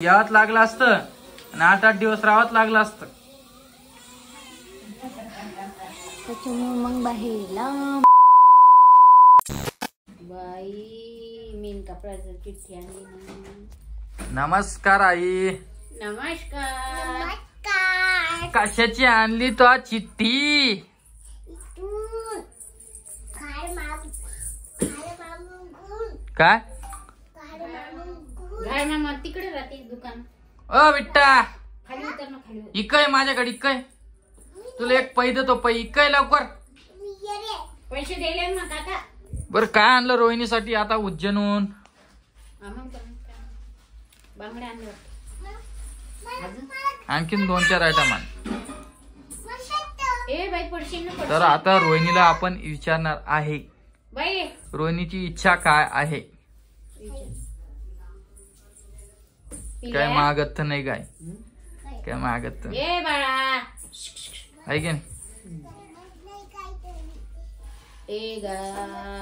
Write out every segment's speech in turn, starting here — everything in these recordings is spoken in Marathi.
यावंच लागलं असतं आणि 8-8 दिवस राहावंच लागलं असतं. त्याच्यामुळे मग बाहेरला बाई मीन कपड्याचं चिठ्ठी आणली. नमस्कार आई. नमस्कार. कशाची आणली तो चिठ्ठी? काय घर मामा तिकडे राहते दुकान. ओ बिट्टा खाली उतर ना, खाली उतर. इकय माझ्याकडे इकय. तुला एक पै देतो, पै इकय लवकर. पैसे दिले ना काका. बर काय आणलं रोहिणीसाठी आता उज्जैनहून? बांगड्या आणले. आणखीन 2-4 आयटम आण. ए बाई पडशील ना. तर आता रोहिणीला आपण विचारणार आहे बाई रोहिणीची इच्छा काय आहे. काय मागत नाही, काय मागत ए बाळा आहे की नाही? ए गा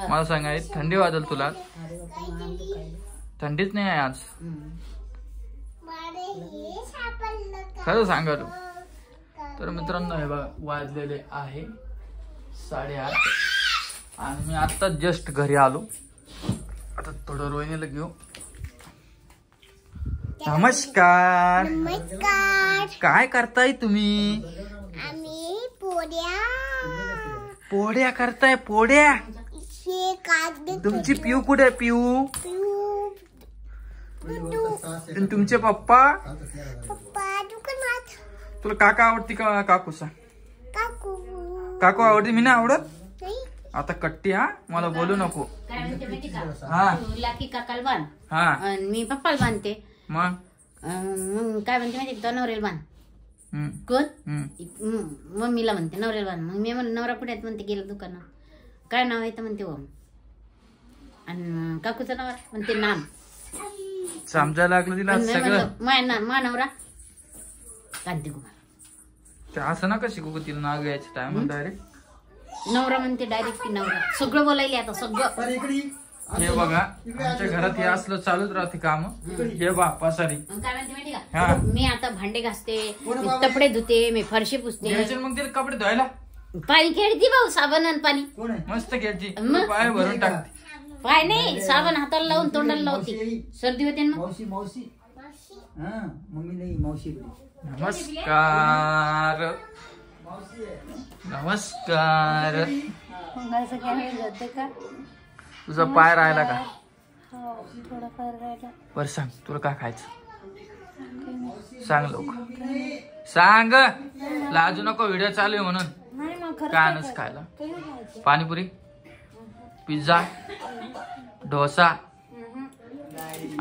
मला सांगा थंडी वाजल तुला? थंडीच नाही आहे आज. खरं सांगा तू. तर मित्रांनो हे बघा वाजलेले आहे 8:30 आणि मी आता जस्ट घरी आलो. आता थोडं रोहिणीला घेऊ. नमस्कार. काय करताय तुम्ही? आम्ही पोड्या करताय? पोड्या? तुमची पिऊ कुठे आहे? पिऊ तुमचे पप्पा? तुला काका आवडती का काकू? काकू आवडती, मी नाही आवडत. आता कट्टी हा, मला बोलू नको. काय म्हणते माहिती का? हा लाकी काकाला बांध हा आणि मी पप्पाला बांधते. मग मग काय म्हणते माहिती का? नवऱ्याला बांध. कोण? मम्मीला म्हणते नवऱ्याला बांध. मग मी म्हणते नवरा कुठे आहेत म्हणते गेला दुकानात. काय नाव आहे तर म्हणते ओम. आणि काकूचं नाव म्हणते नाम. समजायला लागलं तिला सगळं. मा नवरा कांती कुमार. असं नका शिकू तिला नाव घ्यायचं टाइम डायरेक्ट. नवरा म्हणते डायरेक्ट ती नवरा. सगळं बोलायले आता सगळं. हे बघा आमच्या घरात हे असलं चालूच राहते काम. हे बाप्पा सारी काय म्हणते माहिती हा. का? मी आता भांडे घासते, मी कपडे धुते, मी फरशी पुसते. घ्यायचे मग तिला कपडे धुवायला. पाणी खेळती भाऊ, साबण आणि पाणी मस्त घ्यायची. मग? पाय भरून टाकते. पाय नाही, साबण हाताला लावून तोंडाला लावते. सर्दी होते ना. नमस्कार. नमस्कार. तुझा पाय राहिला का? बर सांग तुला काय खायचं? सांग लवकर सांग. लाजू नको, व्हिडिओ चालू आहे म्हणून. काय आणच खायला? पाणीपुरी, पिझ्झा, डोसा,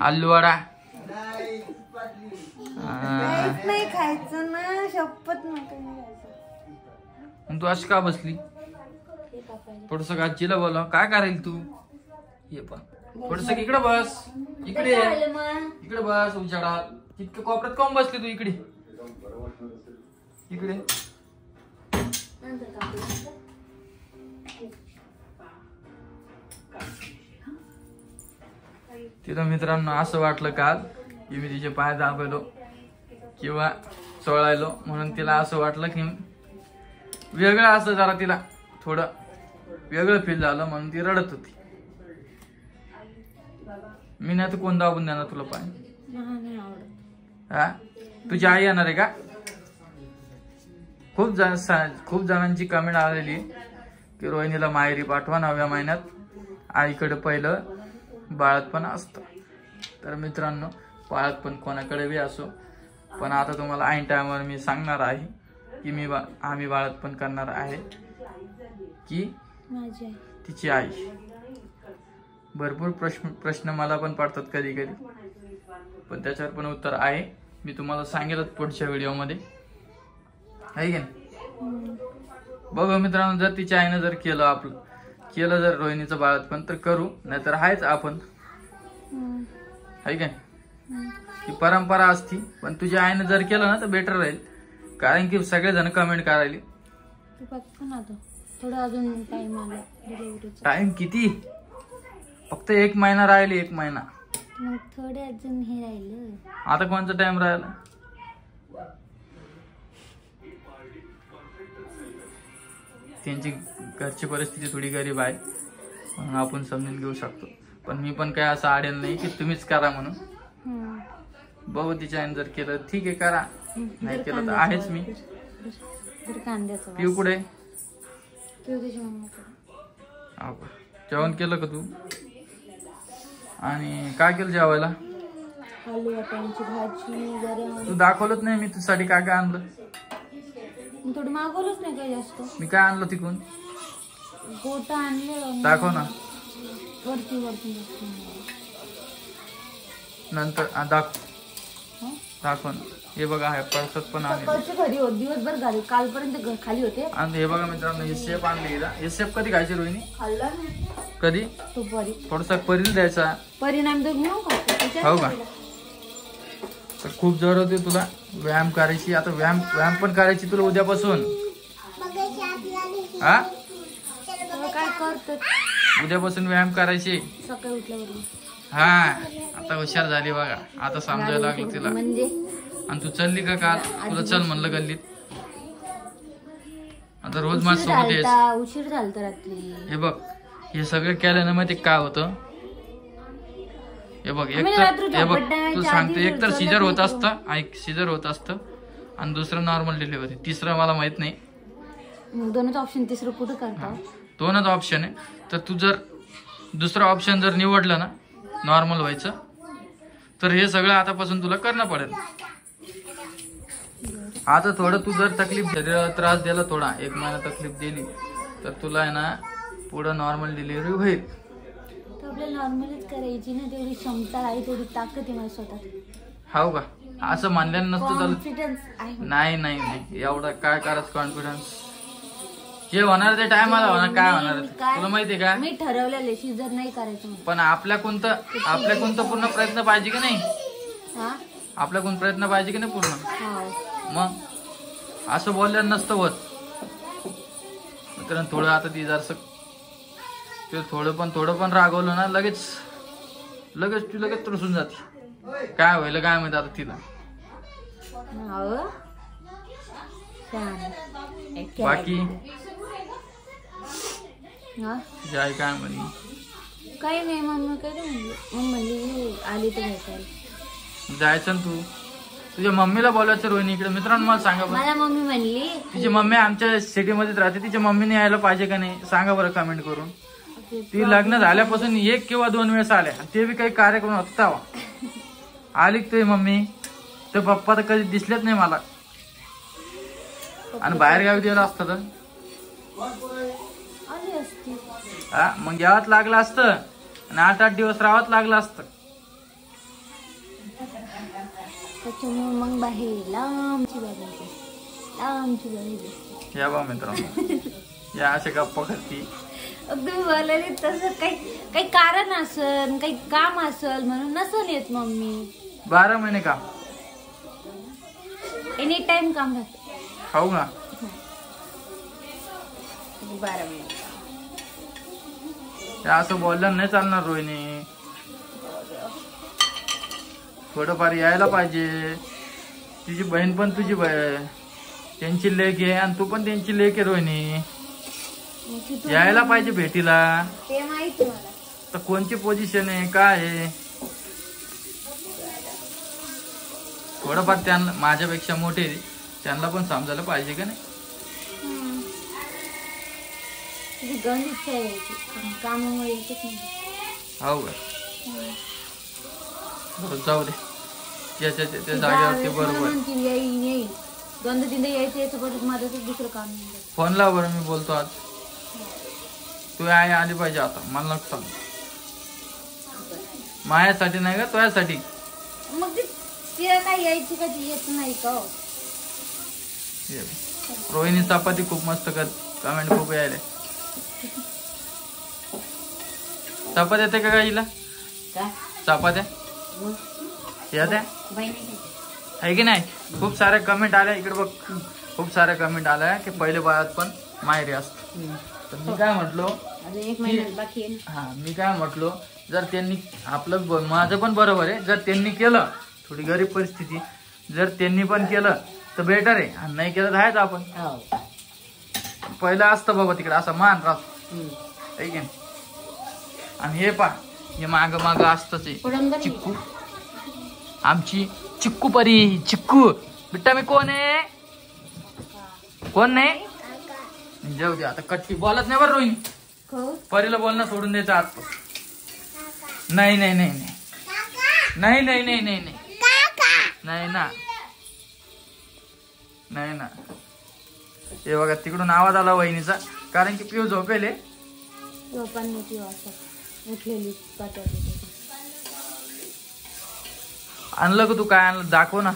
आलू वडा. नाही खायचं ना, शपथ मग तू अशी का बसली? थोडस गाजीला बोला. काय करायला तू? हे पण थोडस इकडे बस. इकडे बस उजाडात. तितकं कोपऱ्यात कोण बसली तू? इकडे इकडे. तिथं मित्रांनो असं वाटलं काल की मी तिचे पाय दाबायलो किंवा चोळायलो, म्हणून तिला असं वाटलं की वेगळं असं जरा तिला थोडं वेगळं फील झालं, म्हणून ती रडत होती. मी नाही तर कोण दाबून देणार तुला पाय? हा तुझी आई येणार आहे का? खूप जणांची कमेंट आलेली की रोहिणीला माहेरी पाठवा 9व्या महिन्यात. आईकडे पहिलं बाळातपण असतं. तर मित्रांनो बाळातपण कोणाकडे बी असो, पण आता तुम्हाला ऐन टायमावर मी सांगणार आहे की आम्ही बाळातपण करणार आहे की तिची आई. भरपूर प्रश्न मला पण पडतात कधी कधी, पण त्याच्यावर पण उत्तर आहे. मी तुम्हाला सांगेलच पुढच्या व्हिडिओमध्ये, आहे की नाही? बघा मित्रांनो, जर तिच्या आईनं जर केलं जर रोहिणीचं बाळातपण तर करू, नाहीतर आहेच आपण, आहे की नाही? ही परंपरा असती, पण तुझ्या आईनं जर केलं ना तर बेटर राहील. कारण की सगळेजण कमेंट करायला. थोडं अजून टाइम आला. टाइम किती? फक्त 1 महिना राहिले. 1 महिना मग थोडे अजून हे राहिलं. आता कोणता टाइम राहिला? त्यांची घरची परिस्थिती थोडी गरीब आहे, म्हणून आपण समजून घेऊ शकतो. पण मी पण काय असं आडेल नाही की तुम्हीच करा म्हणून. बघू तिच्या जर केलं ठीक आहे करा, नाही केलं तर आहेच मी. कांद्याचं पिऊ कुठे? जेवण जेवण केलं का तू? आणि काय केलं जेवायला? आलू वाटाण्याची भाजी गरम. तू दाखवलंच नाही मी तुझ्यासाठी काय काय आणलं. थोडं मागवलंच नाही काय जास्त. मी काय आणलं तिकडून? गोटा आणले. दाखव ना वरती नंतर. दाखव ना. हे बघा आहे परसत पण आणले. घरी होत दिवसभर घरी, कालपर्यंत खाली होते. आणि हे बघा मित्रांनो हे शेप आणले. हे शेप कधी खायचे रोहिणी? खाल्ला कधी? दुपारी. थोडासा परील द्यायचा. परिणाम तर घेऊ हो का? तर खूप जर होते तुला व्यायाम करायची. आता व्यायाम पण करायची तुला उद्यापासून. हा काय करतो उद्यापासून व्यायाम करायची. सकाळी उठल्यावर. हा आता हुशार झाली बघा, आता समजायला लागलं तिला. म्हणजे आणि तू चालली का काल? तुला चल म्हणलं गल्लीत. आता रोज माझ सोबत येस. उशीर झालता रात्री. हे बघ हे सगळं केलं ना माहिती काय होतं? हे बघ एक तर हे बघ तू सांगतो, एक तर सिजर होत असतं, ऐक सिजर होत असतं आणि दुसरं नॉर्मल डिलिव्हरी, तिसरं मला माहित नाही. दोनच ऑप्शन, तिसरं कुठं करता? दोनच ऑप्शन आहे. तर तू जर दुसरं ऑप्शन जर निवडलं ना नॉर्मल व्हायचं, तर हे सगळं आतापासून तुला करणं पडेल. आता थोडं तू जर तकलीफ त्रास दिला, थोडा 1 महिना तकलीफ दिली, तर तुला आहे ना पुढं नॉर्मल डिलिव्हरी होईल. आपल्याला नॉर्मलच करायची ना, तेवढी क्षमता आहे, तेवढी ताकद आहे माझ्या स्वतः. हो का? असं मानल्यानं नसतं कॉन्फिडन्स आहे. नाही नाही नाही एवढं काय करायचं कॉन्फिडन्स? जे होणार ते टायमाला होणार. काय होणार तुला माहितीये का? मी ठरवलेलं सीझर नाही करायचं. पण आपल्या कोणतं पूर्ण प्रयत्न पाहिजे की नाही? आपल्याकडून प्रयत्न पाहिजे की नाही पूर्ण? मग असं बोलल्यानं नसतं होत. मित्रांनो थोडं आता ती जर ते थोडं पण रागवलं ना लगेच ती लगेच त्रसून जाते. काय होईल काय माहिती आता तिला. बाकी जाय काय म्हणे? काही नाही. मम्मी काय म्हणली आली तर भेटायला जायचं ना तू. तुझ्या मम्मीला बोलायचं रोहिणी इकडे. मित्रांनो मला सांगा बरं, मला मम्मी म्हणली तिची मम्मी आमच्या सिटीमध्येच राहते, तिच्या मम्मीने यायला पाहिजे का नाही सांगा बरं कमेंट करून. ती लग्न झाल्यापासून 1 किंवा 2 वेळेस आल्या, ते बी काही कार्यक्रम होता आली तुझी मम्मी. तर पप्पा तर कधी दिसलेच नाही मला. आणि बाहेर गावी गेलं असतं तर आली असती. हा मग यावंच लागलं असतं आणि 8-8 दिवस राहावंच लागलं असतं. त्याच्यामुळे मग बाहेर लांबची बाहेर. या बा मित्रांनो या अशा गप्पा करती. तुम्ही बोलायला तसं काही कारण असेल, काही काम असेल म्हणून नसेल येत मम्मी. 12 महिने का? एनी टाइम काम राहत. खाऊ ना 12 महिने. असं बोलल्यानं नाही चालणार रोहिणी. थोडंफार यायला पाहिजे. तुझी बहीण पण तुझी त्यांची लेक आहे आणि तू पण त्यांची लेक आहे रोहिणी. यायला पाहिजे भेटीला. ते माहिती मला. तर कोणची पोझिशन आहे काय आहे? थोडंफार त्यांना माझ्यापेक्षा मोठे त्यांना पण समजायला पाहिजे का नाही? तुझी गण इच्छा आहे कामामुळे येतच नाही. हो का? जाऊ दे त्याच्या जागेवरती बरोबर. येईल 2-3 यायचं याचं परत माझं दुसरं काम नाही. फोन लाव बरं, मी बोलतो आज. तू आली पाहिजे आता, मला नको सांग. माझ्यासाठी नाही का तुझ्यासाठी? मग तिला काय यायची का ती येत नाही का? रोहिणी चपाती खूप मस्त कर. कमेंट खूप यायला. चपात्या येते का हिला? चपात्या येत्या आहे की नाही? खूप साऱ्या कमेंट आल्या इकडे बघ. खूप साऱ्या कमेंट आल्या की पहिले बाळात पण माहेरी असत. तर मी काय म्हटलो, एक महिना बाकी आहे. हा मी काय म्हटलो जर त्यांनी आपलं माझं पण बरोबर आहे, जर त्यांनी केलं थोडी गरीब परिस्थिती, जर त्यांनी पण केलं तर बेटर आहे, आणि नाही केलं तर आहेच आपण. हो. पहिलं असतं बाबा तिकडे असा मान राहतो, आहे की नाही. आणि हे पा हे माग माग असतच आहे चिक्कू, आमची चिक्कू परी. चिक्कू बिट्टा मी कोण आहे, कोण नाही, जाऊ दे आता. कट्टी बोलत नाही बरं रोहिणी, परीला बोलणं सोडून द्यायचं आज. नाही नाही नाही नाही नाही नाही नाही नाही नाही नाही ना, नाही ना. हे बघा तिकडून आवाज आला वहिनीचा, कारण की पिऊ झोपेले. आणलं का तू, काय आणलं दाखव ना,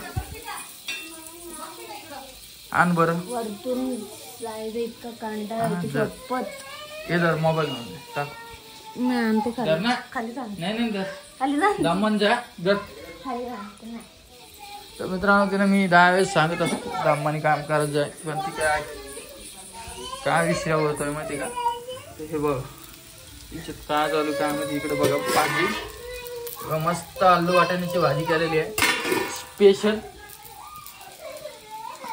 आण बरं. वरतून इतका कांदा हे जर मोबाईल टाक ना. खाली जा, नाही नाही खाली जा, दमन जा जर. खाली जा. तर मित्रांनो तिला मी 10 वेळेस सांगत असतो दमानी काम करत जाय, पण ती काय विषय होतोय माहिती का. हे बघ तिच्यात काय चालू काय माहिती. इकडे बघा भाजी, मस्त आलू वाटाण्याची भाजी केलेली आहे स्पेशल.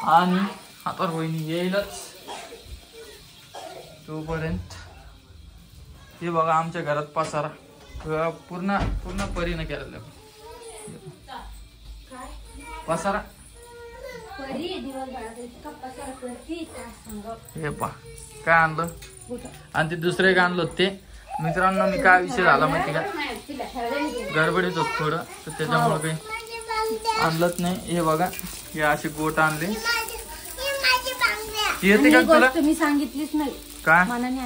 आणि आता रोहिणी येईलच तोपर्यंत हे बघा आमच्या घरात पसारा पूर्ण पूर्ण परीने केलेला पसारा. हे पा काय आणलं, आणि ते दुसरे काय आणलं ते. मित्रांनो मी काय विषय झाला माहिती का, गडबडीत होत थोडं, तर त्याच्यामुळे काही आणलंच नाही. हे बघा हे असे गोट आणले. येते का तुला, मी सांगितलीच नाही काय मनाने